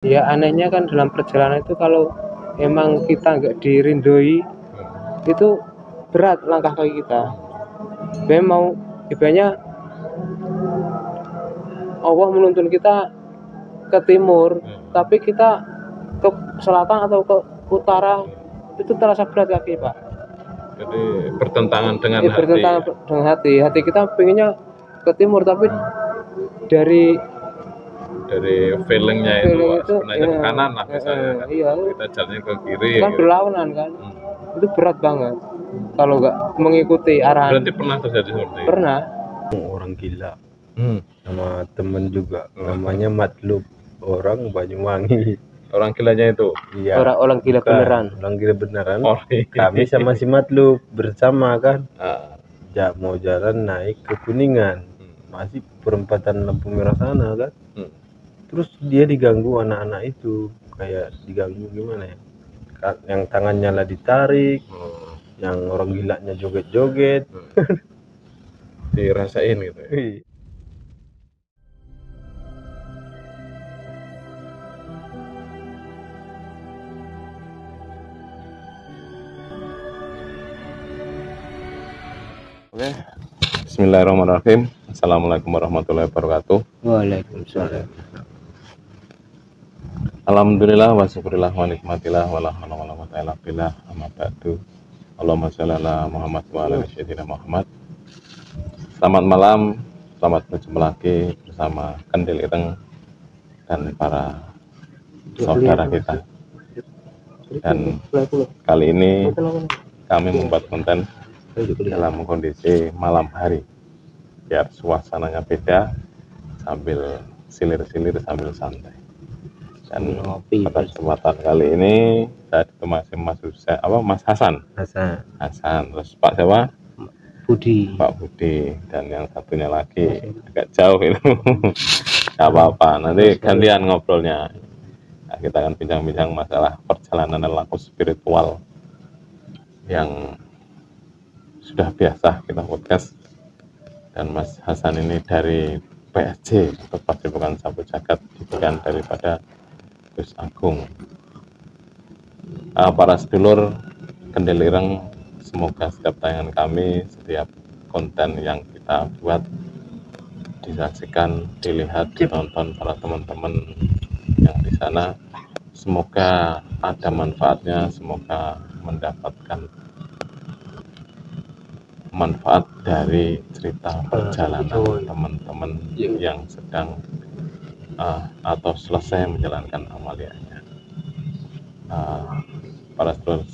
Ya anehnya kan dalam perjalanan itu kalau emang kita nggak dirindoi, itu berat langkah kaki kita. Sebenarnya mau ibaratnya Allah menuntun kita ke timur, tapi kita ke selatan atau ke utara itu terasa berat kaki, Pak. Jadi bertentangan dengan hati. Bertentangan dengan hati. Hati kita pengennya ke timur, tapi dari feelingnya itu sebenarnya ke kanan lah misalnya kan. Iya, Kita jalannya ke kiri kan gitu. berlawanan kan. Itu berat banget kalau nggak mengikuti arahan. Berarti pernah terjadi seperti itu? Pernah. Orang gila sama temen juga namanya Matlub, orang Banyuwangi. Orang gilanya itu? Iya. Orang gila beneran. Orang gila beneran. Oh, kami sama si Matlub bersama kan. Mau jalan naik ke Kuningan, masih perempatan lampu merah sana kan. Terus dia diganggu anak-anak itu, kayak diganggu gimana ya, yang tangannya lah ditarik, yang orang gilanya joget-joget. Dirasain gitu ya? Oke, bismillahirrahmanirrahim. Assalamualaikum warahmatullahi wabarakatuh. Waalaikumsalam. Alhamdulillah wa syukurillah wa nikmatillah wa la haula wa la quwwata illa billah amma ba'du. Allahumma shalli ala Muhammad wa ala sayyidina Muhammad. Selamat malam, selamat berjumpa lagi bersama Kendil Ireng dan para saudara kita. Dan kali ini kami membuat konten dalam kondisi malam hari, biar suasananya beda, sambil silir-silir sambil santai. Dan pada kesempatan kali ini saya ditemani Mas Hasan. Terus Pak siapa? Pak Budi, dan yang satunya lagi agak jauh itu. Gak apa-apa, nanti gantian ngobrolnya. Nah, kita akan bincang-bincang masalah perjalanan laku spiritual yang sudah biasa kita podcast. Dan Mas Hasan ini dari PSG atau Padepokan Sapu Jagat, didikan daripada Gus Agung. Para sedulur Kendil Ireng, semoga setiap tayangan kami, setiap konten yang kita buat disaksikan, dilihat, ditonton para teman-teman yang di sana. Semoga ada manfaatnya, semoga mendapatkan manfaat dari cerita perjalanan teman-teman yang sedang atau selesai menjalankan amalianya. Para sedulur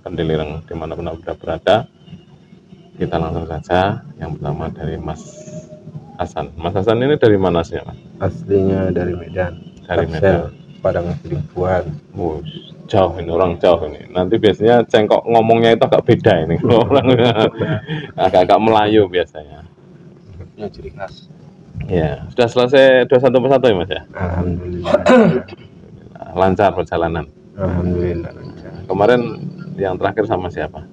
Kendil Ireng dimanapun Anda berada, kita langsung saja. Yang pertama dari Mas Hasan. Mas Hasan ini dari mana sih, Mas? Aslinya dari Medan. Dari Medan. Padang Sidimpuan. Jauh ini, orang jauh ini. Nanti biasanya cengkok ngomongnya itu agak beda ini. Orang agak-agak Melayu biasanya. Ya, ciri khas. Ya, sudah selesai 21 persatu ya, Mas ya? Alhamdulillah. Lancar perjalanan. Alhamdulillah lancar. Kemarin yang terakhir sama siapa?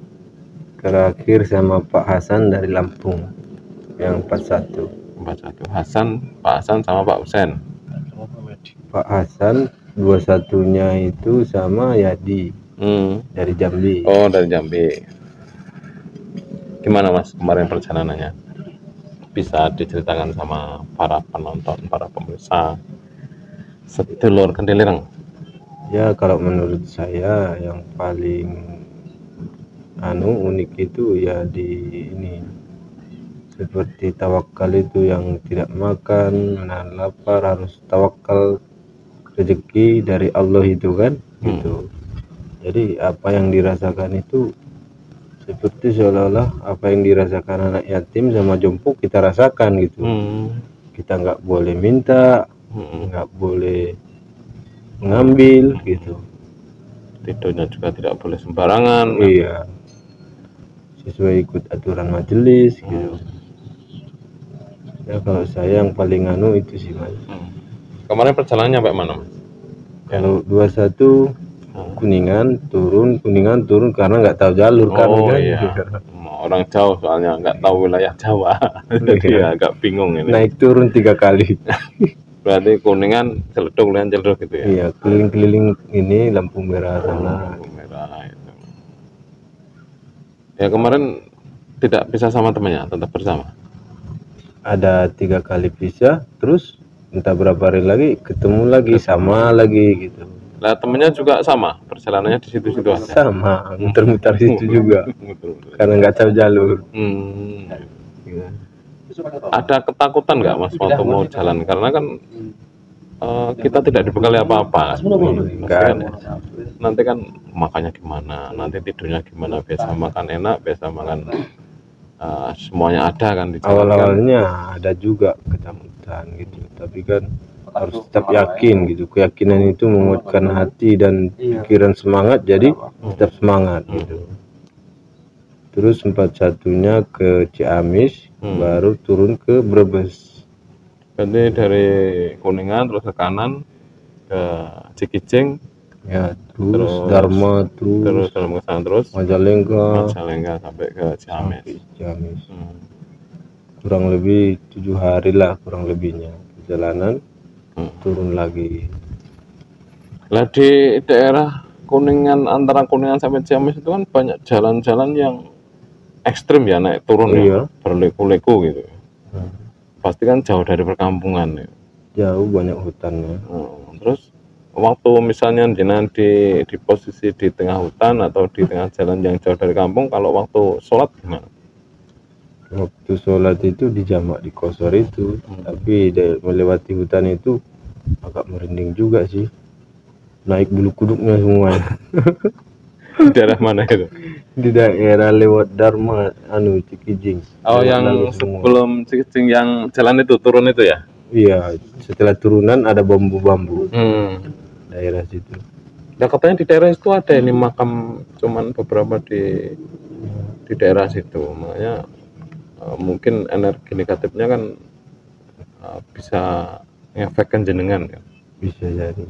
Terakhir sama Pak Hasan dari Lampung, yang 41. Pak Hasan sama Pak Husen. Pak Hasan 21-nya itu sama Yadi dari Jambi. Oh, dari Jambi. Gimana Mas kemarin perjalanannya? Bisa diceritakan sama para penonton, para pemirsa sedulur Kendil Ireng? Ya, kalau menurut saya yang paling unik itu ya di ini, seperti tawakal itu, yang tidak makan, menahan lapar, harus tawakal, rezeki dari Allah itu kan. Gitu. Jadi apa yang dirasakan itu seperti seolah-olah apa yang dirasakan anak yatim sama jompo kita rasakan gitu. Kita nggak boleh minta, nggak boleh mengambil gitu. Tidurnya juga tidak boleh sembarangan. Iya, sesuai ikut aturan majelis gitu. Ya kalau saya yang paling itu sih, Mas. Kemarin perjalanannya sampai mana, Mas? Kalau 21 Kuningan turun karena nggak tahu jalur kami kan. Iya. Orang jauh soalnya nggak tahu wilayah Jawa. Jadi agak bingung ini. Naik turun 3 kali. Berarti Kuningan celeduk gitu ya? Iya, keliling-keliling ini lampu merah sana. Lampu merah itu. Ya kemarin tidak bisa sama temannya, tetap bersama. Ada 3 kali pisah, terus entah berapa hari lagi ketemu lagi sama lagi gitu. Nah temennya juga sama, perjalanannya di situ-situ aja. Sama, muter-muter situ juga. Karena nggak tahu jalur. Iya. Ada ketakutan nggak mas waktu mau jalan? Karena kan kita tidak dibekali apa-apa. Nanti kan makannya gimana, nanti tidurnya gimana, biasa makan enak, biasa makan semuanya ada kan di jalan. Awal-awalnya ada juga ketakutan gitu, tapi kan harus tetap yakin gitu. Keyakinan itu menguatkan hati dan pikiran semangat, jadi tetap semangat gitu. Terus 41-nya ke Ciamis, baru turun ke Brebes. Jadi dari Kuningan terus ke kanan ke Cikijing, ya terus Dharma, terus ke sana terus Majalengka sampai ke Ciamis. Kurang lebih 7 hari lah kurang lebihnya perjalanan. Turun lagi. Lah di daerah Kuningan, antara Kuningan sampai Ciamis itu kan banyak jalan-jalan yang ekstrim ya, naik turun ya, berliku-liku gitu. Pasti kan jauh dari perkampungan ya. Jauh, banyak hutannya. Terus waktu misalnya jenengan di posisi di tengah hutan atau di tengah jalan yang jauh dari kampung, kalau waktu sholat gimana? Waktu sholat itu dijamak di kosor itu, tapi melewati hutan itu agak merinding juga sih. Naik bulu kuduknya semua. Di daerah mana itu? Di daerah lewat Dharma, Cikijing. Oh, yang sebelum Cikijing yang jalan itu turun itu ya? Iya, setelah turunan ada bambu-bambu. Daerah situ. Nah, katanya di daerah itu ada ini makam cuman beberapa di daerah situ. Makanya mungkin energi negatifnya kan bisa ngefekkan jenengan kan? Bisa jadi.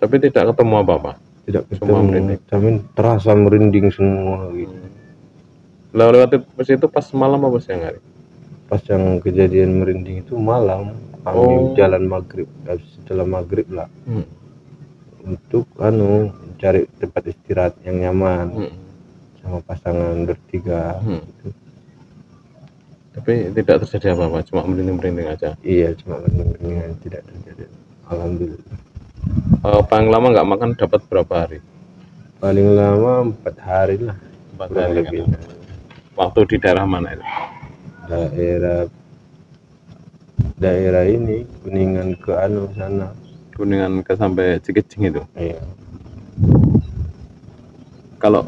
Tapi tidak ketemu apa-apa? Tidak ketemu, tapi terasa merinding semua gitu. Lewat itu pas malam apa siang hari? Pas yang kejadian merinding itu malam, kami jalan maghrib, setelah maghrib lah, untuk cari tempat istirahat yang nyaman sama pasangan bertiga. Gitu. Tapi tidak terjadi apa-apa, cuma merinding-merinding aja. Iya, cuma merinding, tidak terjadi. Alhamdulillah. Paling lama nggak makan dapat berapa hari? Paling lama 4 hari lah. 4 hari lebih. Kan? Waktu di daerah mana itu? Daerah ini Kuningan ke sana. Kuningan ke sampai Cikijing itu. Iya. Kalau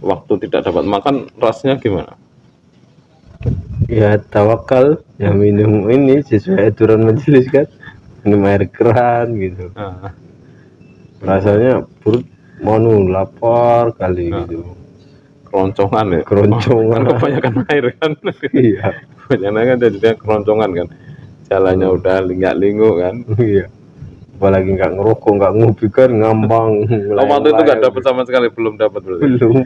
waktu tidak dapat makan rasanya gimana? Ya tawakal, ya minum ini sesuai aturan majelis kan. Minum air keran gitu. Rasanya perut lapar kali gitu. Keroncongan ya. Kebanyakan air kan. Iya. Kebanyakan kan jadinya keroncongan kan. Jalannya udah linggak-lingguk kan. Iya. Apalagi nggak ngerokok, nggak ngopi kan ngambang. Waktu itu nggak dapat sama sekali, belum dapat berarti. Belum.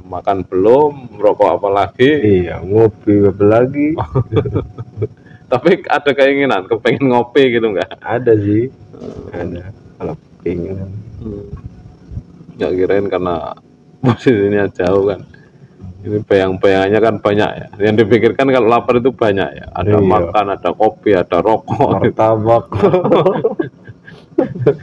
Makan belum, merokok apa lagi? Iya, ngopi apa lagi? Tapi ada keinginan, kepengen ngopi gitu nggak? Ada sih, ada kalau keinginan. Nggak kirain karena posisinya jauh kan. Ini bayang-bayangannya kan banyak ya. Yang dipikirkan kalau lapar itu banyak ya. Ada makan, ada kopi, ada rokok, martabak.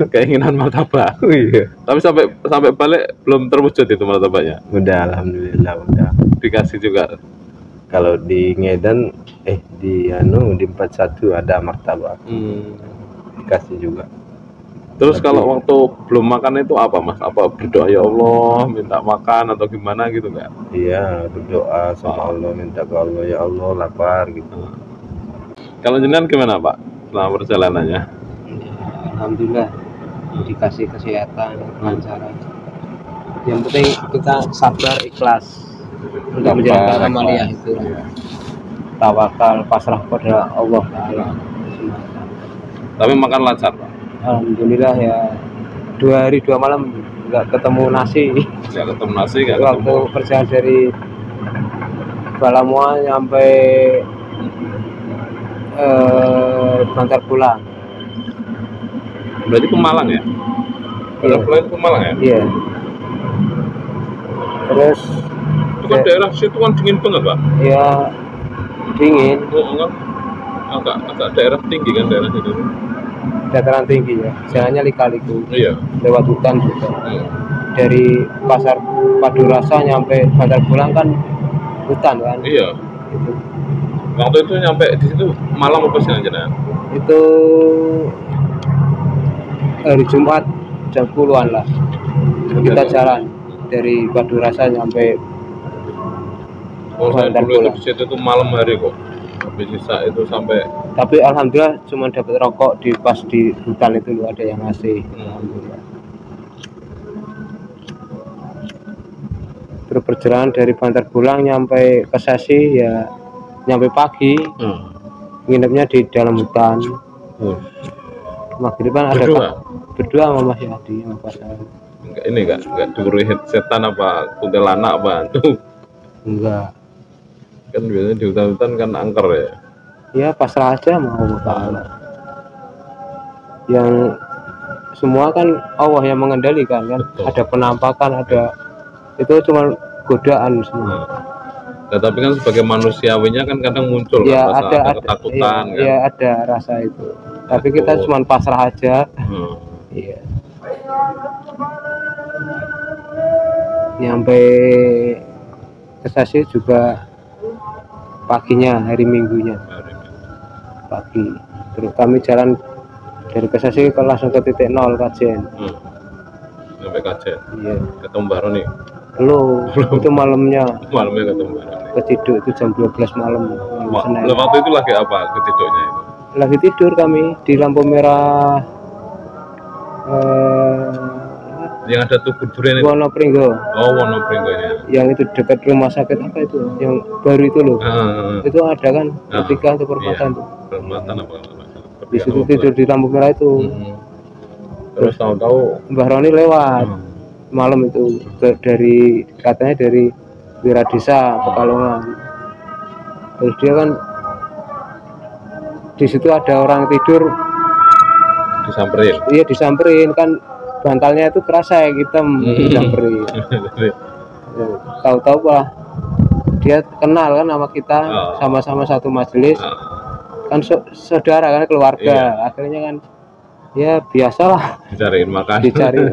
Keinginan martabak. Iya. Tapi sampai balik belum terwujud itu martabaknya. Udah, alhamdulillah udah. Dikasih juga. Kalau di Medan di 41 ada martabak. Dikasih juga. Terus kalau waktu belum makan itu apa mas? Apa berdoa ya Allah minta makan atau gimana gitu nggak? Iya, berdoa sama Allah, minta ke Allah, ya Allah lapar gitu. Kalau jenengan gimana pak selama perjalanannya? Alhamdulillah dikasih kesehatan, kelancaran. Yang penting kita sabar, ikhlas untuk menjalankan amaliyah itu. Tawakal, pasrah pada Allah Ta'ala. Tapi makan lancar pak? Alhamdulillah ya, 2 hari 2 malam nggak ketemu nasi. Nggak ketemu nasi, nggak waktu ketemu. perjalanan dari Balamua sampai Bantar pulang. Berarti Pemalang ya? Iya. Itu Pemalang ya? Iya. Terus Itu kan daerah situ kan dingin banget, Pak. ya dingin, Kan agak daerah tinggi kan daerah situ. dataran tinggi ya, jalannya lika-liku, Iya. lewat hutan juga. Hmm. Dari pasar Padurasa nyampe Bantar Bulang kan hutan kan. Iya. Itu, Waktu itu nyampe di situ malam apa siang jenengan? itu hari Jumat jam 10-an lah. Kita jalan dari Padurasa nyampe Oh, saya Bantar dulu itu Bulang. di situ tuh malam hari kok. Habis sisa itu sampai Tapi alhamdulillah cuma dapat rokok di pas di hutan itu ada yang ngasih. Alhamdulillah. Terus perjalanan dari Bantar Bulang nyampe ke Sasi ya nyampe pagi, nginepnya di dalam hutan. Maghriban ada berdua sama Mas Yadi sama pasangan. enggak ini enggak duri setan apa kuntilanak apa tuh. Enggak. Kan biasanya di hutan-hutan kan angker ya. Ya pasrah aja mau Ta'ala. Yang semua kan Allah yang mengendalikan kan. Betul. Ada penampakan, ada itu cuma godaan semua. Nah, tapi kan sebagai manusiawinya kan kadang muncul Ya kan rasa ada ketakutan kan. ya ada rasa itu. Tapi kita cuma pasrah aja. Iya. Nyampe ke Sasi juga paginya, hari Minggunya pagi. Terus kami jalan dari ke Sasi langsung ke titik 0 Kajen. Sampai Kajen. Iya. Ketemu Mbak Roni. Belum, itu malamnya. Malamnya ketemu Mbak Roni. Keciduk itu jam 12 malam. Senin. Waktu itu lagi apa ketiduknya itu? Lagi tidur kami di lampu merah Yang ada tugu durian itu. Wonopringgo. Oh, Wonopringgonya. Yang itu dekat rumah sakit apa itu? Yang baru itu loh. Itu ada kan ketika itu perempatan tuh. Perempatan apa? Di situ tidur di lampu merah itu. Terus tahu-tahu Mbah Roni lewat malam itu dari katanya dari Wiradesa Pekalongan. Terus dia kan di situ ada orang tidur, disamperin. Iya disamperin kan, bantalnya itu kerasa ya hitam, disamperin. Tahu-tahu lah dia kenal kan sama kita, sama-sama satu majelis, kan saudara kan keluarga. Akhirnya kan ya biasalah dicariin makan.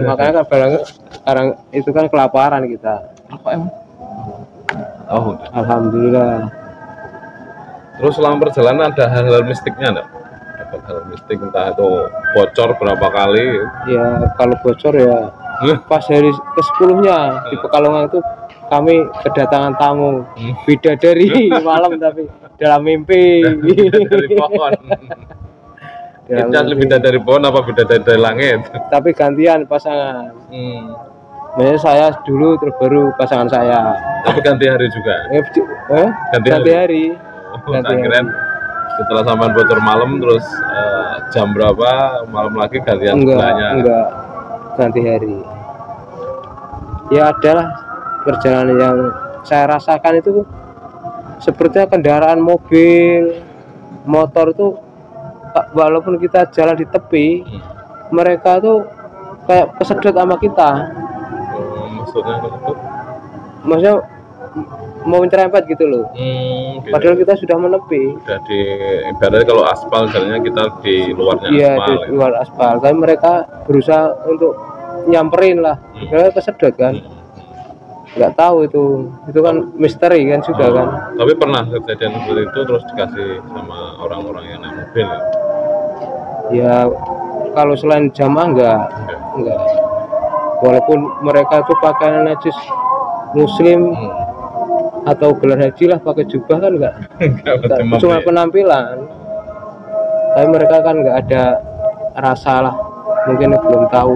Makanya kan sekarang itu kan kelaparan kita. Apa emang? Oh, alhamdulillah. Terus selama perjalanan ada hal-hal mistiknya enggak? Dapat hal mistik entah itu bocor berapa kali? Ya kalau bocor ya pas hari ke-10-nya di Pekalongan itu kami kedatangan tamu bidadari malam tapi dalam mimpi. Dari pohon. Kita lebih dari pohon apa bidadari dari langit? Tapi gantian pasangan. Maksudnya saya dulu terus baru pasangan saya. Tapi ganti hari juga? Ganti hari. Kira-kira setelah sampai bocor malam terus jam berapa malam lagi gantian sebelahnya? Enggak, ganti hari. Ya adalah perjalanan yang saya rasakan itu sepertinya kendaraan mobil, motor itu walaupun kita jalan di tepi, mereka tuh kayak kesedot sama kita. Maksudnya kesedot? Maksudnya mau menyerempet gitu loh. Gitu. Padahal kita sudah menepi. Sudah di ibaratnya kalau aspal jalannya kita di luarnya iya, aspal. Di luar aspal. Tapi mereka berusaha untuk nyamperin lah. Mereka kesedot kan. Nggak tahu itu kan misteri kan juga kan. Tapi pernah kejadian seperti itu terus dikasih sama orang-orang yang naik mobil ya? Ya kalau selain jamaah enggak. Walaupun mereka itu pakaian najis muslim atau gelar haji lah pakai jubah kan enggak cuma penampilan, tapi mereka kan enggak ada rasa lah, mungkin belum tahu.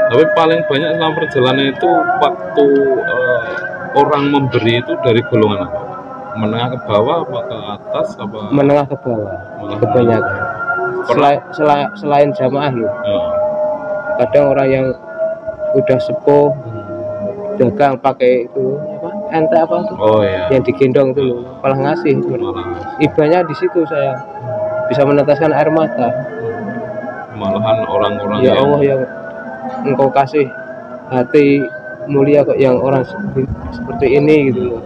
Tapi paling banyak selama perjalanan itu waktu orang memberi itu dari golongan apa? Menengah ke bawah apa ke atas apa? Menengah ke bawah kebanyakan. Selain jamaah loh. Kadang orang yang udah sepuh dagang pakai itu apa? Ente apa tuh? Oh iya. Yang digendong itu loh, malah ngasih. Ibanya di situ saya bisa meneteskan air mata. malahan orang-orang Ya yang Allah yang Engkau kasih hati mulia kok yang orang seperti ini gitu loh,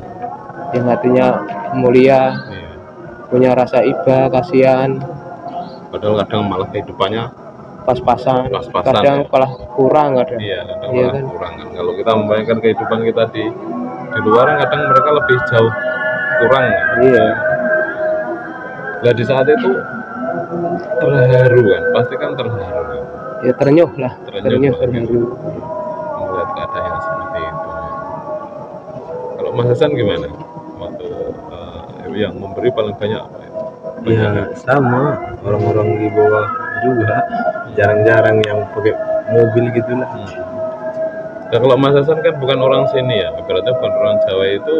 yang hatinya mulia, iya. punya rasa iba, kasihan, Padahal kadang malah kehidupannya pas-pasan, Pas-pasan, kadang ya. malah kurang kadang. iya kadang Iya malah kan? kurang kan. Kalau kita membayangkan kehidupan kita di luar, kadang mereka lebih jauh kurang. Iya, Nah di saat itu terharu kan, pasti kan terharu kan, ya ternyuh lah, Ternyuh lah, terharu. melihat keadaan yang seperti itu. Kalau Mas Hasan gimana? Waktu yang memberi paling banyak apa ya? Ya sama, orang-orang di bawah juga jarang-jarang yang pakai mobil gitulah. Nah kalau Mas Hasan kan bukan orang sini ya, berarti bukan orang Jawa itu,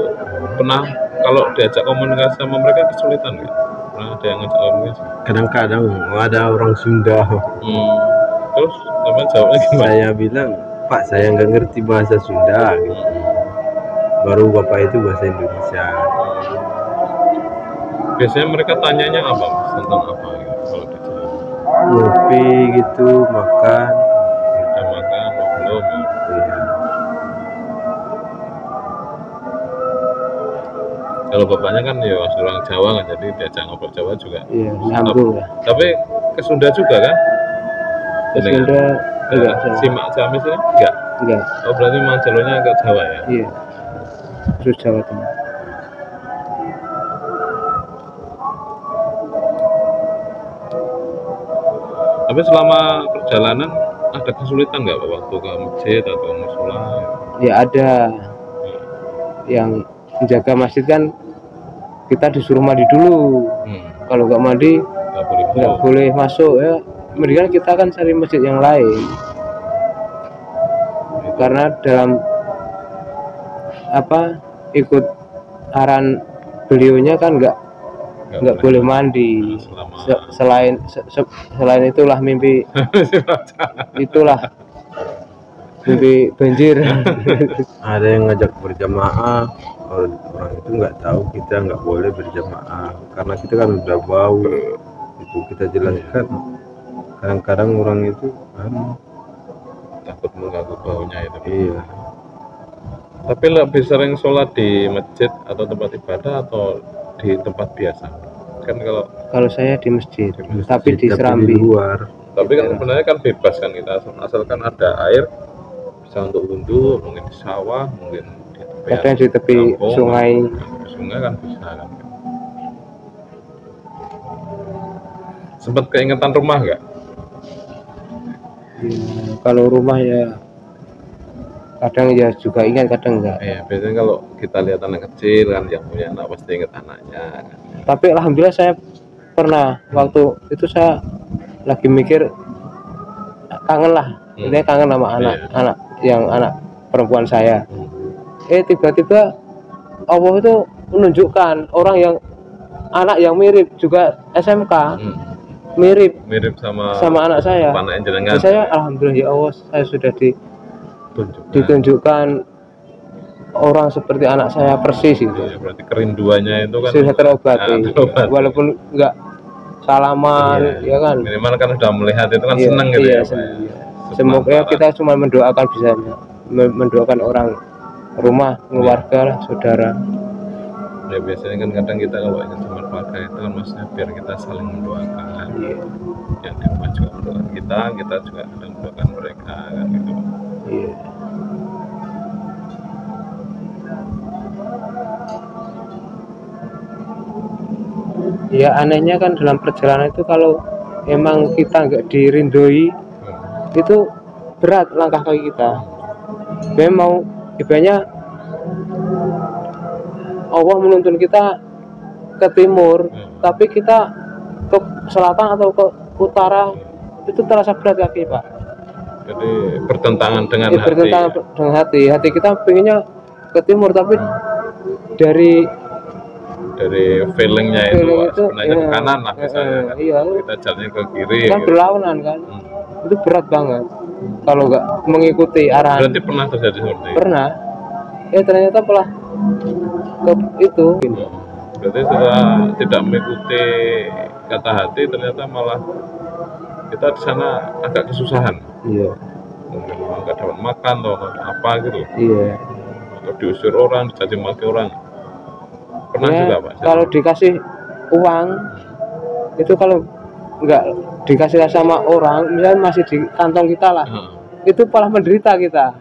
pernah kalau diajak komunikasi sama mereka kesulitan nggak? Pernah ada yang ngajak komunikasi? Kadang-kadang ada orang Sunda. Terus teman jawabnya gimana? Saya bilang, Pak saya nggak ngerti bahasa Sunda gitu. Baru Bapak itu bahasa Indonesia. Biasanya mereka tanyanya apa Mas? Tentang apa gitu, kalau di Jawa? Ngopi gitu, makan. Udah makan, belum ya? Iya. Kalau bapaknya kan ya orang Jawa kan, jadi diajak ngobrol Jawa juga. Iya, nyambung lah. Tapi ke Sunda juga kan? Ke Sunda enggak, Simak Ciamis ini? Enggak? enggak. Oh berarti memang jalurnya agak Jawa ya? Iya, terus Jawa Tengah. Tapi selama perjalanan ada kesulitan nggak Pak waktu ke masjid atau musola? Ya ada yang menjaga masjid kan, kita disuruh mandi dulu. Kalau nggak mandi nggak boleh masuk ya. Mendingan kita kan cari masjid yang lain, karena dalam apa ikut arahan beliaunya kan nggak boleh mandi. Selain itulah mimpi itulah mimpi banjir. Ada yang ngajak berjamaah, orang itu nggak tahu kita nggak boleh berjamaah karena kita kan udah bau. Itu kita jelaskan. Kadang-kadang orang itu takut mengganggu baunya itu. Iya. Tapi lebih sering sholat di masjid atau tempat ibadah atau di tempat biasa? Kan kalau saya di masjid, tapi di Serambi. Di luar. Tapi kan sebenarnya kan bebas kan kita, asalkan ada air bisa untuk wudhu, mungkin di sawah, mungkin di tepi, kadang di tepi kampung, sungai. Sungai kan bisa kan. Sempat keingetan rumah nggak? Ya, kalau rumah ya kadang ya juga ingat, kadang enggak. Iya, biasanya kalau kita lihat anak kecil kan yang punya anak pasti ingat anaknya kan. Tapi alhamdulillah saya pernah waktu itu saya lagi mikir kangen lah, intinya kangen sama anak perempuan saya. Tiba-tiba Allah itu menunjukkan orang yang anak yang mirip juga SMK, mirip sama anak saya. Jadi saya alhamdulillah ya Allah, saya sudah ditunjukkan orang seperti anak saya persis itu. Ya, berarti kerinduannya itu kan sudah terobati. Walaupun enggak salaman, ya kan. Minimal kan sudah melihat itu kan senang gitu ya. Semoga kita cuma mendoakan, bisa mendoakan orang rumah, keluarga, saudara. Ya biasanya kan kadang kita kalau ingin sama keluarga itu kan maksudnya biar kita saling mendoakan. Yang di rumah juga mendoakan kita juga kadang mendoakan mereka kan gitu. Iya. Ya anehnya kan dalam perjalanan itu kalau emang kita nggak dirindoi, itu berat langkah kaki kita. Memang ibaratnya Allah menuntun kita ke timur, tapi kita ke selatan atau ke utara itu terasa berat kaki Pak. Jadi bertentangan dengan hati. Bertentangan dengan hati. Hati kita pengennya ke timur, tapi dari feelingnya itu sebenarnya ke kanan lah misalnya kan. Iya, kita jalannya ke kiri kan gitu. Berlawanan kan. Itu berat banget kalau nggak mengikuti arahan. Berarti pernah terjadi seperti itu? Pernah. Ternyata malah ke itu. Berarti setelah tidak mengikuti kata hati ternyata malah kita di sana agak kesusahan, Iya. mungkin nggak dapat makan atau apa gitu, Iya. atau diusir orang, dicaci maki orang. Pernah Ya, juga Pak? kalau dikasih uang itu kalau nggak dikasih sama orang, misalnya masih di kantong kita lah, itu malah menderita kita,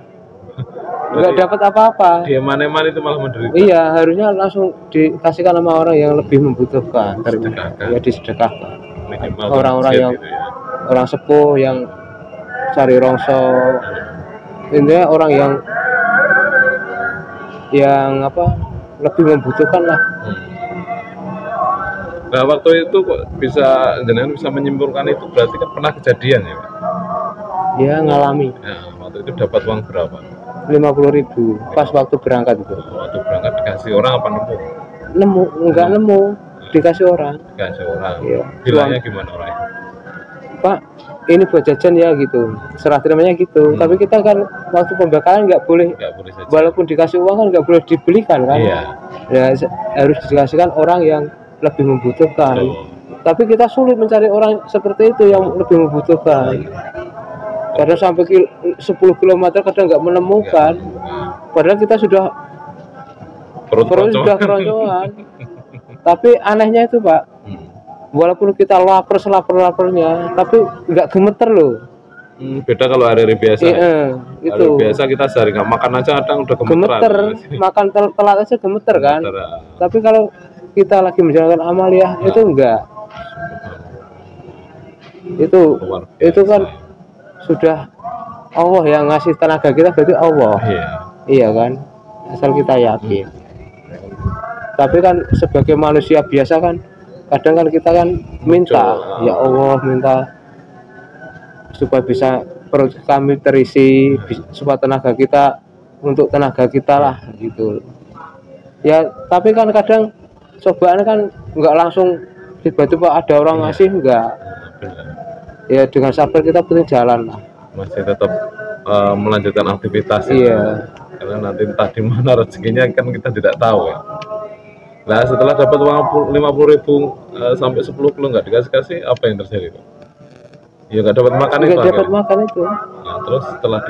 nggak Berarti dapat apa-apa. dia mana-mana itu malah menderita. Iya, harusnya langsung dikasihkan sama orang yang lebih membutuhkan, Sedekahkan. ya disedekahkan. Minimal Orang-orang masjid yang gitu ya. orang sepuh yang cari rongso, intinya orang yang apa lebih membutuhkan lah. Nah waktu itu kok jenengan bisa menyimpulkan itu berarti kan pernah kejadian ya Pak? Ya ngalami Nah waktu itu dapat uang berapa? 50.000 pas waktu berangkat itu. Waktu berangkat dikasih orang apa nemu? Enggak nemu, dikasih orang. Dikasih orang. Iya. Bilangnya gimana orangnya? Pak, ini buat jajan ya gitu, serah terimanya gitu. Tapi kita kan waktu pembekalan nggak boleh saja. walaupun dikasih uang kan nggak boleh dibelikan kan. Iya. Ya harus dikasihkan orang yang lebih membutuhkan. Tapi kita sulit mencari orang seperti itu yang lebih membutuhkan. Kadang sampai 10 km kadang nggak menemukan. Padahal kita sudah perut sudah keroncongan. Tapi anehnya itu Pak, walaupun kita lapar selapar-laparnya, tapi nggak gemeter loh. Beda kalau hari-hari biasa. Iya, itu. Hari biasa kita sehari nggak makan aja kadang udah gemeter. Makan telat aja gemeter kan. Tapi kalau kita lagi menjalankan amaliyah itu enggak. Itu kan sudah Allah yang ngasih tenaga kita, berarti Allah. Iya kan, asal kita yakin. Tapi kan sebagai manusia biasa kan kadang kan kita kan minta, ya Allah minta supaya bisa perut kami terisi, supaya tenaga kita untuk tenaga kita lah gitu. Ya tapi kan kadang cobaan kan nggak langsung tiba-tiba ada orang ngasih, enggak. Ya dengan sabar kita penting jalan lah. Masih tetap melanjutkan aktivitas. Iya. Karena nanti entah di mana rezekinya kan kita tidak tahu ya. Nah setelah dapat uang 50.000 sampai 10 kilo nggak dikasih apa yang terjadi Pak? Ya nggak dapat makan itu. Nggak dapat makan itu. Nah, terus setelah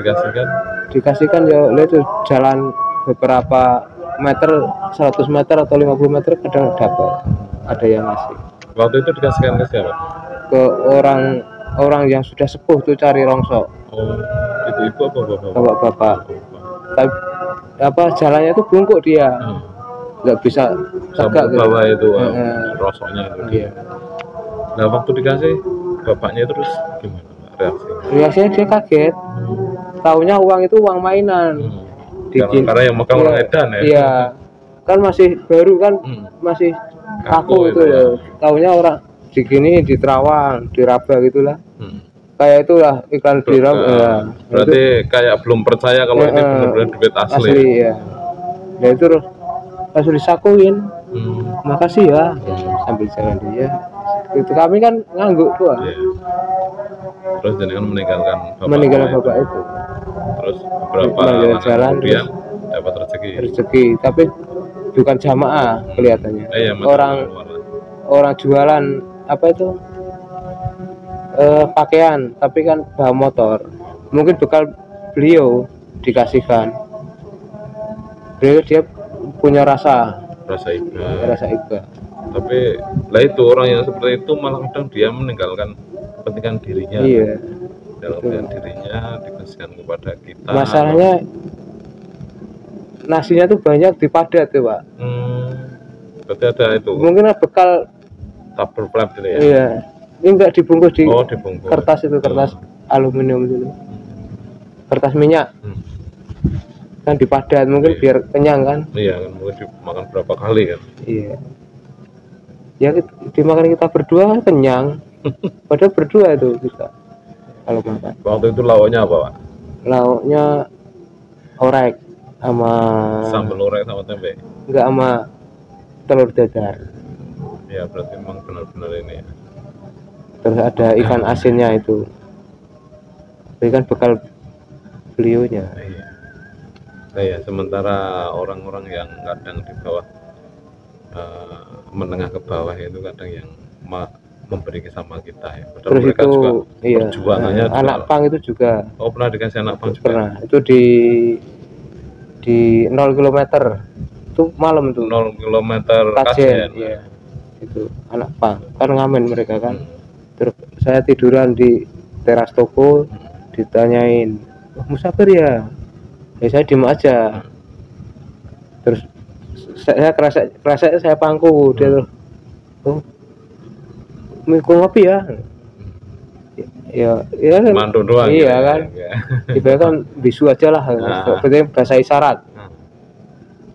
dikasihkan ya itu jalan beberapa meter, 100 meter atau 50 meter kadang dapat ada yang ngasih. Waktu itu dikasihkan ke siapa? Ke orang yang sudah sepuh tuh cari rongso. Oh, itu ibu apa bapak? Bapak. Tapi apa jalannya itu bungkuk dia. Nggak bisa tegak gitu. Bawa itu rosoknya itu. Iya. Nah waktu dikasih bapaknya terus gimana reaksinya? Dia kaget. Taunya uang itu uang mainan. Karena yang megang orang edan ya. Iya. Kan masih baru kan, masih kaku itu ya. Taunya orang digini di Terawang, di Raba gitulah. Kayak itulah iklan di Raba. Ya. Berarti itu, kayak belum percaya kalau ini benar-benar duit asli. Ya. Nah itu langsung disakuin. Makasih ya. Sambil jalan dia. Itu kami kan ngangguk tuh. Iya. Terus jangan meninggalkan bapak itu. Terus beberapa jalan kemudian dapat rezeki, tapi bukan jamaah kelihatannya. Orang jualan apa itu pakaian, tapi kan bawa motor. Mungkin bekal beliau dikasihkan. Beliau dia punya rasa iba. Tapi lah itu orang yang seperti itu malah kadang dia meninggalkan kepentingan dirinya. Iya. Dalam dirinya dikasihkan kepada kita. Masalahnya nasinya tuh banyak dipadat tuh Pak. Berarti ada itu. Mungkin bekal tabur flap gitu ya. Iya. Ini enggak dibungkus di dibungkus. Kertas itu, kertas aluminium itu. Kertas minyak. Kan dipadat mungkin biar kenyang kan. Iya kan, mungkin dimakan berapa kali kan. Iya. Ya dimakan kita berdua kenyang. Padahal berdua itu kita kalau makan. Waktu itu lauknya apa Pak? Lauknya orek sama sambal orek sama tempe. Enggak, sama telur dadar. Ya berarti memang benar-benar ini ya. Terus ada ikan asinnya itu. Itu kan bekal beliaunya. Iya. Nah ya, sementara orang-orang yang kadang di bawah menengah ke bawah itu kadang yang memberi sama kita ya. Padahal Terus mereka itu juga iya, perjuangannya anak juga. pang itu juga Oh, pernah dikasih anak pang juga. pernah. Itu di 0 kilometer itu malam tuh 0 kilometer kajen Kajen. ya. Itu anak pang kan ngamen mereka kan. Terus Hmm. saya tiduran di teras toko, ditanyain, "Oh, musafir ya?" Ya saya diem aja. Terus saya kerasa saya pangku, dia terus, "Oh, mikul ngopi ya?" Ya kan, Mantu doang iya gitu, kan, ya. ibaratnya kan bisu aja lah, seperti bahasa isyarat.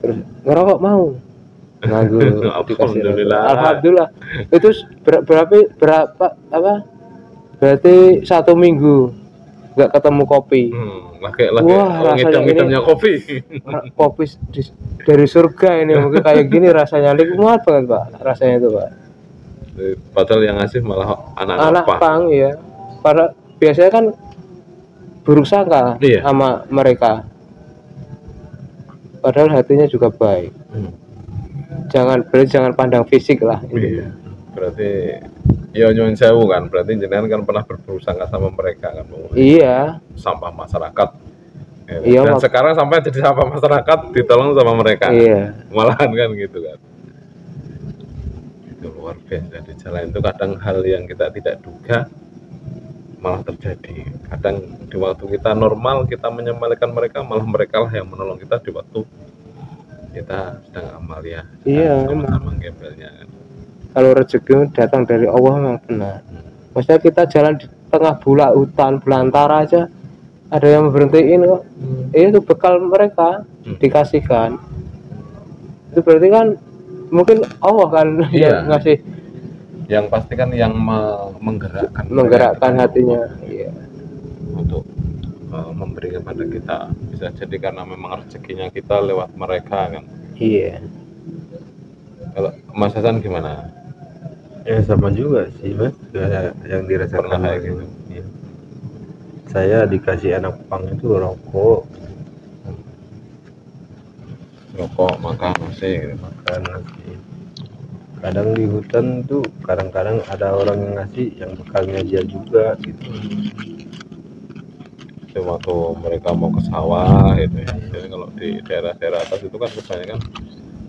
Terus ngerokok mau, nganggur dikasih rokok. Alhamdulillah. Alhamdulillah. Itu berapa apa? Berarti 1 minggu nggak ketemu kopi. Lagi Wah, rasanya ngidam-ngidamnya kopi. Kopi dari surga ini, mungkin kayak gini rasanya, nikmat banget Pak, rasanya itu Pak. Padahal yang ngasih malah anak pang ya. Pada biasanya kan buruk sangka Iya. sama mereka. Padahal hatinya juga baik. Jangan pandang fisik lah. Iya. Berarti ya nyuwun sewu kan, berarti jenengan kan pernah berburu sangka sama mereka kan. Iya. Sampah masyarakat. Ya, Iya, dan sekarang sampai jadi sampah masyarakat ditolong sama mereka. Iya. Malahan kan gitu kan. Itu luar biasa, di jalan itu kadang hal yang kita tidak duga malah terjadi. Kadang di waktu kita normal kita menyembelihkan mereka, malah mereka lah yang menolong kita di waktu kita sedang amalia. Iya, sama-sama gembelnya kan. Kalau rezeki datang dari Allah memang benar. Maksudnya kita jalan di tengah hutan belantara aja ada yang berhentiin kok. Itu bekal mereka dikasihkan. Itu berarti kan mungkin Allah kan yang ngasih. Yang pasti kan yang menggerakkan hatinya, iya. Untuk memberi kepada kita. Bisa jadi karena memang rezekinya kita lewat mereka kan. Iya. Kalau Mas Hasan gimana? Ya sama juga sih Mas, yang dirasakan kayak gitu. Ya. Saya dikasih anak pang itu rokok, makan nasi gitu. Makan nasi. Kadang di hutan tuh kadang-kadang ada orang yang ngasih yang bekalnya dia juga gitu. Itu waktu mereka mau ke sawah gitu ya. Jadi kalau di daerah-daerah atas itu kan kebanyakan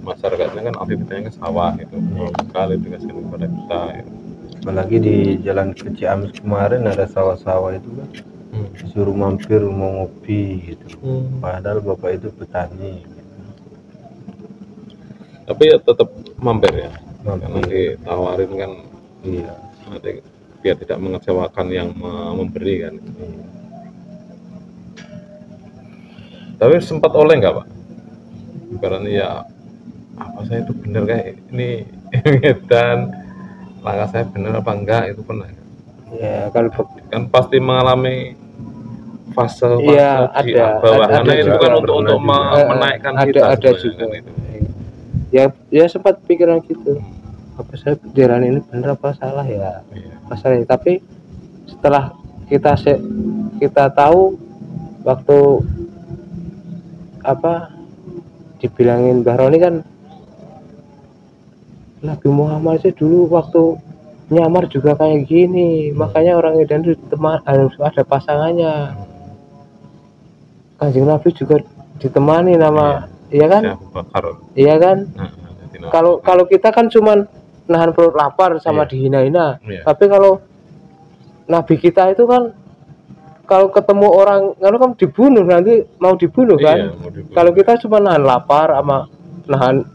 masyarakatnya kan aktivitasnya ke sawah gitu. Sekali dikasih kepada kita gitu. Apalagi di jalan ke Ciamis kemarin ada sawah-sawah itu kan, disuruh mampir mau ngopi gitu. Padahal bapak itu petani gitu. Tapi ya tetap mampir ya. Mampir. Karena ditawarin kan, iya. Nanti biar tidak mengecewakan yang memberi kan. Iya. Tapi sempat oleh nggak Pak? Karena ya apa saya itu benar kayak ini dan langkah saya benar apa enggak itu pernah? Ya kan pasti mengalami fase ya, di bawah karena itu kan untuk menaikkan kita ada juga. Kan itu. Ya sempat pikiran gitu. Apa saya jalan ini benar apa salah ya? Masalah. Tapi setelah kita tahu waktu apa dibilangin Mbah Roni kan Nabi Muhammad sih dulu waktu nyamar juga kayak gini, makanya orang Edan itu harus ada pasangannya. Kanjeng Nabi juga ditemani nama, iya kan? Iya kan? Kalau kita kan cuman nahan perut lapar sama dihina-hina, tapi kalau Nabi kita itu kan kalau ketemu orang, kalau kan dibunuh nanti mau dibunuh kan? Kalau kita cuma nahan lapar sama nahan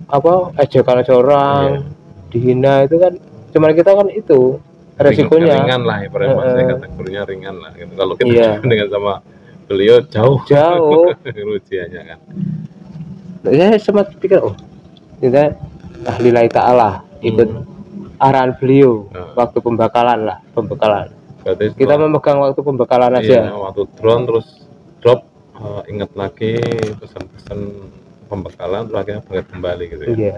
apa ejekan orang, dihina itu kan cuman kita kan itu resikonya ringan lah ibaratnya kategorinya ringan lah gitu. Kalau kita dengan sama beliau jauh ujiannya kan. Saya sempat pikir kita lillahi ta'ala ikut arahan beliau waktu pembekalan. Berarti kita memegang waktu pembekalan aja. Waktu drone terus drop ingat lagi pesan-pesan pembekalan terus akhirnya balik kembali gitu ya. Iya.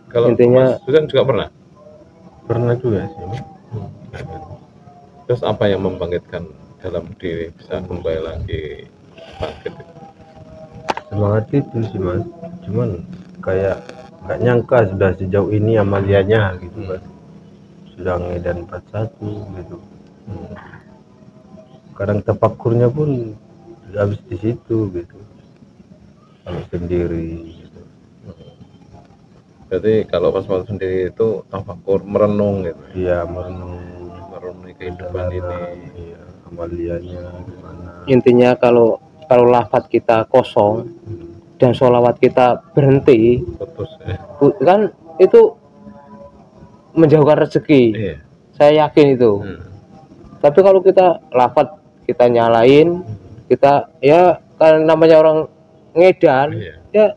Kalau intinya Mas Susan juga pernah juga sih. Terus apa yang membangkitkan dalam diri bisa kembali lagi bangkit? Semangat itu sih Mas. Cuman kayak nggak nyangka sudah sejauh ini amaliannya gitu Mas. sedang edan 41 gitu. Kadang tafakkurnya pun habis di situ gitu, kalau sendiri gitu. Berarti kalau pas waktu sendiri itu tafakur, merenung gitu. Iya, merenung Merenungi kehidupan ini. iya, amalianya gimana. Intinya kalau lafaz kita kosong dan sholawat kita berhenti, Putus ya. kan itu menjauhkan rezeki. Iya. Saya yakin itu. Tapi kalau kita lafaz kita nyalain, kita ya kan namanya orang ngedan, Iya. ya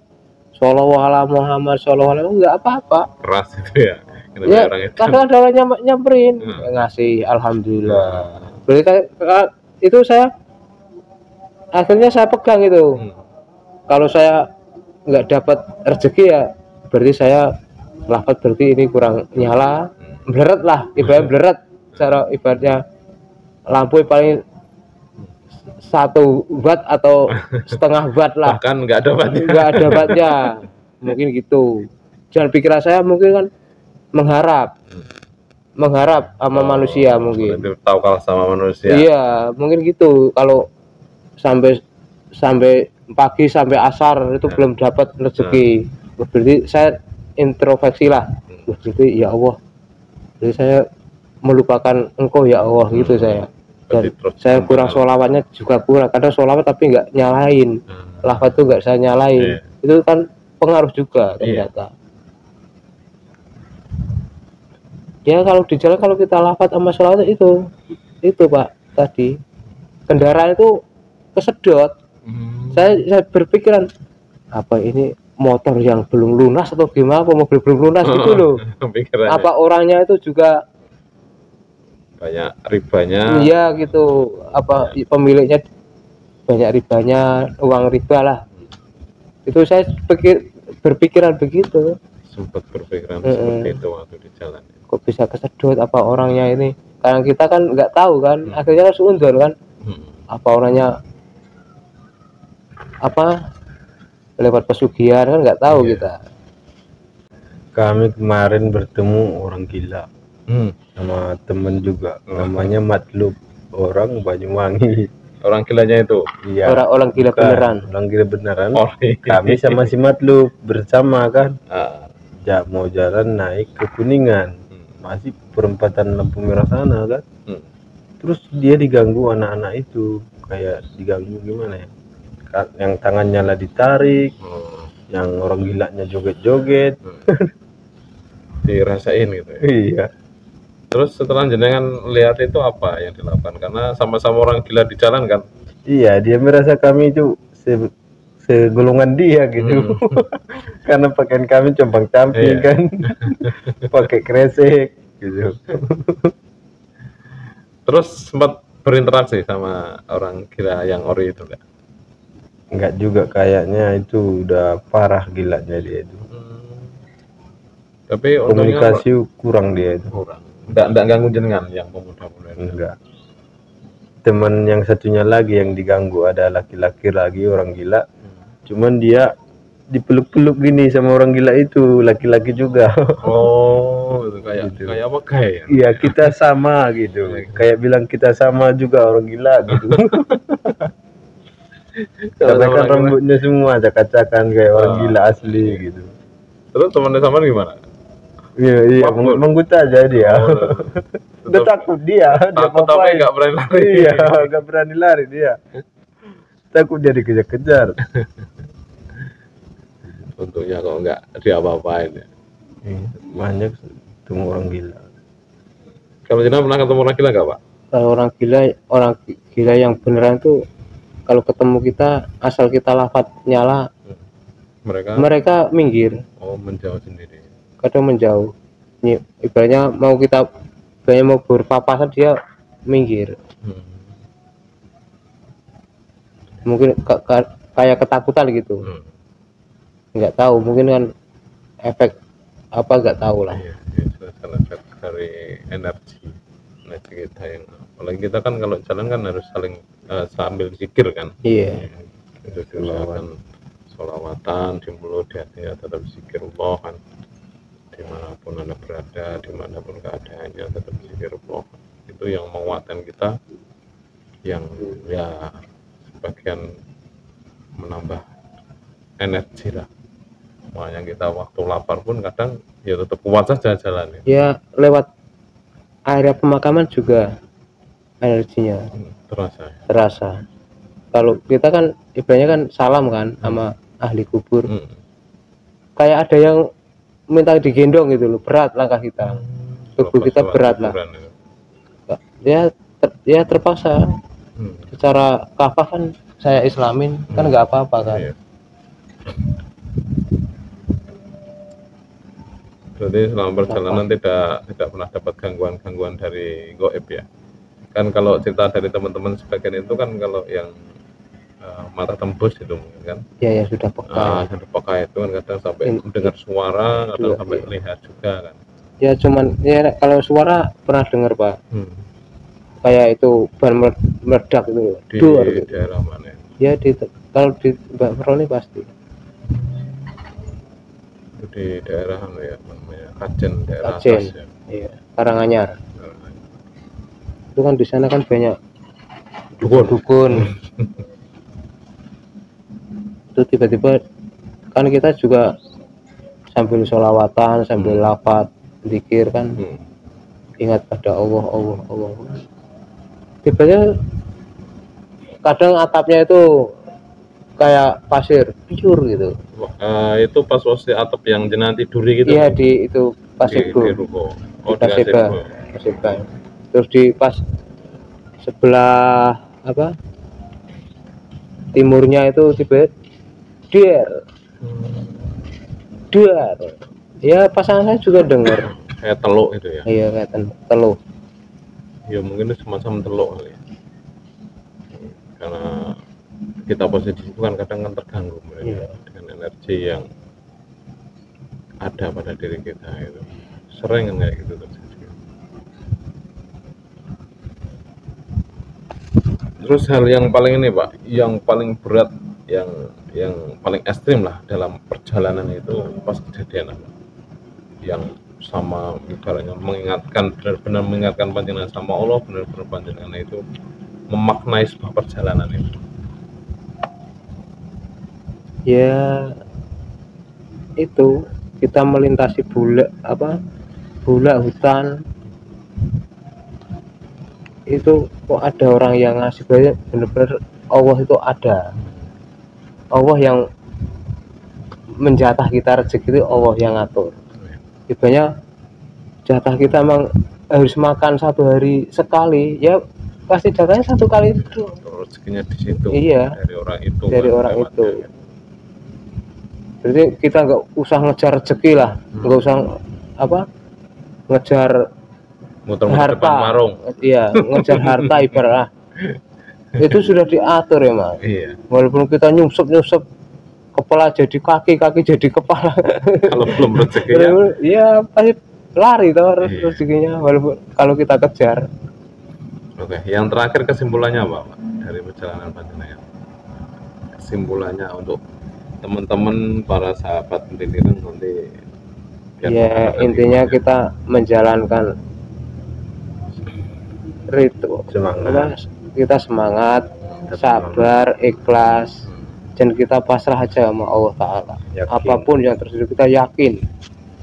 sholawat ala Muhammad sholawat ala enggak apa-apa. Keras itu ya. Ya Orang itu. kadang ada orang nyamperin ngasih alhamdulillah. Berarti itu saya akhirnya saya pegang itu. Kalau saya nggak dapat rezeki ya berarti saya lafaz berarti ini kurang nyala, bleret lah, ibarat bleret cara ibaratnya lampu paling 1 watt atau setengah watt lah, Bahkan nggak ada batnya. nggak ada wattnya, mungkin gitu. Jangan pikiran saya mungkin kan mengharap sama manusia mungkin. Itu tahu kalah sama manusia. Iya, mungkin gitu. Kalau sampai pagi sampai asar itu belum dapat rezeki, berarti saya introspeksi lah. Berarti ya Allah, jadi saya melupakan Engkau ya Allah gitu saya. Dan saya kurang sholawatnya juga kurang. Kadang sholawat tapi nggak nyalain, lafaz itu nggak saya nyalain. Itu kan pengaruh juga ternyata. Ya kalau di jalan kalau kita lafaz sama sholawat itu Pak tadi kendaraan itu kesedot. Saya berpikiran apa ini motor yang belum lunas atau gimana, apa mobil belum lunas gitu loh. Apa orangnya itu juga banyak ribanya? Iya gitu, apa pemiliknya banyak ribanya, uang riba lah. Itu saya berpikiran begitu. Sempat berpikiran seperti itu waktu di jalan. Kok bisa kesedot, apa orangnya ini? Karena kita kan nggak tahu kan, akhirnya kan seundur kan. Apa orangnya apa lewat pesugihan kan nggak tahu kita. Kami kemarin bertemu orang gila sama temen juga, namanya Matlub, orang Banyuwangi. Orang gilanya itu? Iya. Orang gila beneran. Orang gila beneran. Iya. Kami sama si Matlub bersama kan. Mau jalan naik ke Kuningan, masih perempatan lampu merah sana kan. Terus dia diganggu anak-anak itu, kayak diganggu gimana ya? Yang tangannya lah ditarik, yang orang gilanya joget-joget. Dirasain gitu ya? Iya. Terus setelah jenengan lihat itu apa yang dilakukan? Karena sama-sama orang gila di jalan kan? Iya, dia merasa kami itu segolongan dia gitu. Karena pakaian kami compang-camping kan. Pakai kresek gitu. Terus sempat berinteraksi sama orang gila yang ori itu enggak? Enggak juga, kayaknya itu udah parah gilanya dia itu. Tapi komunikasi kurang dia itu. Kurang. Enggak ganggu jenengan yang pemuda-pemuda itu? Enggak. Teman yang satunya lagi yang diganggu ada laki-laki lagi orang gila. Cuman dia dipeluk-peluk gini sama orang gila itu, laki-laki juga. Oh, itu kayak gitu. Kayak apa kayak? Iya, kita sama gitu. Kayak bilang kita sama juga orang gila gitu. Karena kan rambutnya semua acak-acakan kayak orang gila asli gitu. Terus teman sama gimana? Iya, mengguta aja dia. Udah takut dia takut tapi nggak berani lari. Iya, nggak berani lari dia. Takut dia dikejar-kejar. Untungnya kalau nggak diapa-apain ya. Banyak ketemu orang gila. Kalau jenengan pernah ketemu orang gila nggak Pak? Kalau orang gila yang beneran tuh kalau ketemu kita asal kita lafaz nyala, mereka minggir. Oh, menjauh sendiri. Kadang menjauh. Ibaratnya mau berpapasan dia minggir. Mungkin kayak ketakutan gitu. Nggak tahu, mungkin kan efek apa nggak tahu lah. Iya, efek dari energi kita yang apalagi kita kan kalau jalan kan harus saling sambil zikir kan. Iya. Itu sholawatan di mulut, di hati tetap zikir Allah kan. dimanapun Anda berada, dimanapun keadaannya, tetap zikirullah. Itu yang menguatkan kita, yang ya sebagian menambah energi lah. Makanya kita waktu lapar pun kadang ya tetap kuat saja jalannya. Ya lewat area pemakaman juga energinya terasa. Kalau kita kan ibaratnya kan salam kan sama ahli kubur, kayak ada yang minta digendong gitu loh, berat langkah kita, tubuh kita berat lah ya terpaksa. Secara kafah kan saya islamin kan nggak apa-apa kan. Berarti selama perjalanan tidak pernah dapat gangguan dari gaib ya. Kan kalau cerita dari teman-teman sebagian itu kan kalau yang mata tembus itu mungkin kan. Ya sudah peka. Sudah peka itu kan kadang sampai mendengar suara, kadang sampai melihat juga kan. Ya cuman ya kalau suara pernah dengar Pak. Kayak itu ban meledak itu. Di daerah mana? Ya kalau di Mbak Veroni pasti. Di daerah ya namanya Kajen, daerah Kajen, atas ya. Iya, Karanganyar. Itu kan di sana kan banyak dukun. Itu tiba-tiba kan kita juga sambil sholawatan, sambil lafaz zikir kan, ingat pada Allah. Tiba-tiba kadang atapnya itu kayak pasir pure gitu. Itu pas posisi atap yang jenengan tiduri gitu. Iya di itu Pasebo. Di ruko. Oh, di Pasebo. Terus di pas sebelah apa? Timurnya itu tiba duar. Ya pasangan saya juga dengar. Kayak teluk itu ya. Iya kayak teluk. Ya mungkin itu semacam teluk kali ya. Karena kita posisi itu kan kadang terganggu dengan energi yang ada pada diri kita itu. Sering kan kayak gitu terjadi. Terus hal yang paling ini Pak, yang paling berat, yang paling ekstrim lah dalam perjalanan itu pas kejadian apa? Yang sama ibaratnya benar-benar mengingatkan panjenengan sama Allah, benar-benar panjenengan itu memaknai sebuah perjalanan itu. Ya itu kita melintasi bulak hutan itu kok ada orang yang ngasih banyak, benar-benar Allah itu ada. Allah yang menjatah kita rezeki itu Allah yang ngatur. Ibaratnya jatah kita emang harus makan satu hari sekali, ya pasti jatahnya satu kali itu. Rezekinya di situ. Iya. Dari orang itu. Jadi kita nggak usah ngejar rezeki lah, nggak usah ngejar harta. Iya, ngejar harta ibarat itu sudah diatur ya Mas. Iya. Walaupun kita nyusup kepala jadi kaki jadi kepala. Kalau belum rezeki ya pasti lari toh rezekinya walaupun kalau kita kejar. Oke, yang terakhir kesimpulannya apa Pak dari perjalanan panjenengan? Kesimpulannya untuk teman-teman para sahabat pendidikan nanti. Ya intinya kita menjalankan ritual kita semangat, sabar, ikhlas, dan kita pasrah aja sama Allah Ta'ala. Apapun yang terjadi kita yakin,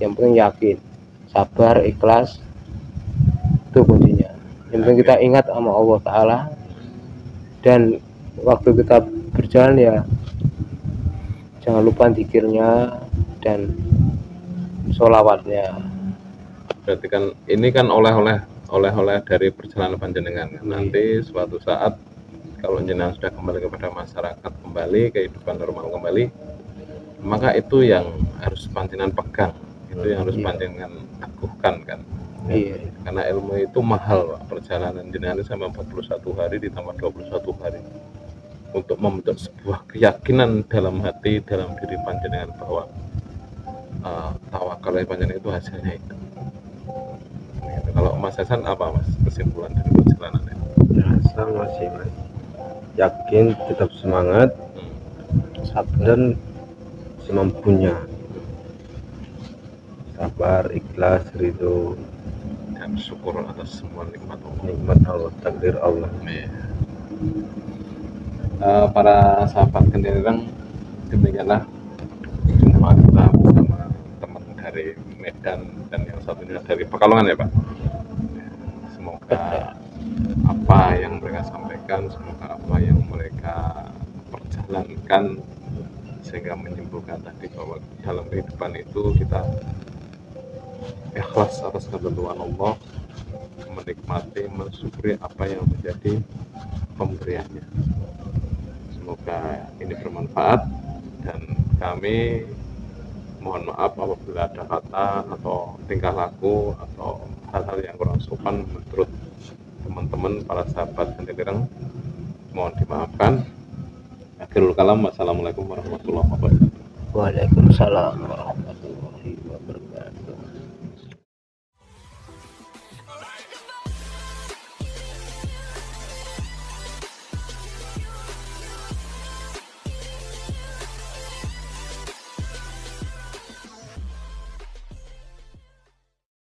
yang penting yakin, sabar, ikhlas, itu kuncinya. Yang penting kita ingat sama Allah Ta'ala, dan waktu kita berjalan ya jangan lupa zikirnya dan sholawatnya. Berarti kan ini kan oleh-oleh dari perjalanan panjenengan. Nanti suatu saat kalau jenengan sudah kembali kepada masyarakat, kembali kehidupan normal kembali, maka itu yang harus panjenengan pegang, itu yang harus panjenengan teguhkan kan. Karena ilmu itu mahal Pak. Perjalanan jenengan sampai 41 hari ditambah 21 hari untuk membentuk sebuah keyakinan dalam hati, dalam diri panjenengan bahwa tawakal panjenengan itu hasilnya itu. Kalau Mas Hasan apa Mas kesimpulan dari perjalanan ini? Sama sih Mas, yakin, tetap semangat, sabar dan semampunya, sabar, ikhlas, ridho, dan syukur atas semua nikmat Allah. nikmat Allah, takdir Allah. Iya. Para sahabat Kendirang, demikianlah jumpa kita bersama teman dari Medan dan yang satunya dari Pekalongan ya Pak. Semoga apa yang mereka sampaikan, semoga apa yang mereka perjalankan sehingga menyimpulkan tadi bahwa dalam kehidupan itu kita ikhlas atas ketentuan Allah, menikmati, mensyukuri apa yang menjadi pemberiannya. Semoga ini bermanfaat dan kami mohon maaf apabila ada kata atau tingkah laku atau hal-hal yang kurang sopan menurut teman-teman para sahabat Kendirang, mohon dimaafkan. Akhirul kalam, wassalamualaikum warahmatullahi wabarakatuh. Waalaikumsalam warahmatullahi wabarakatuh.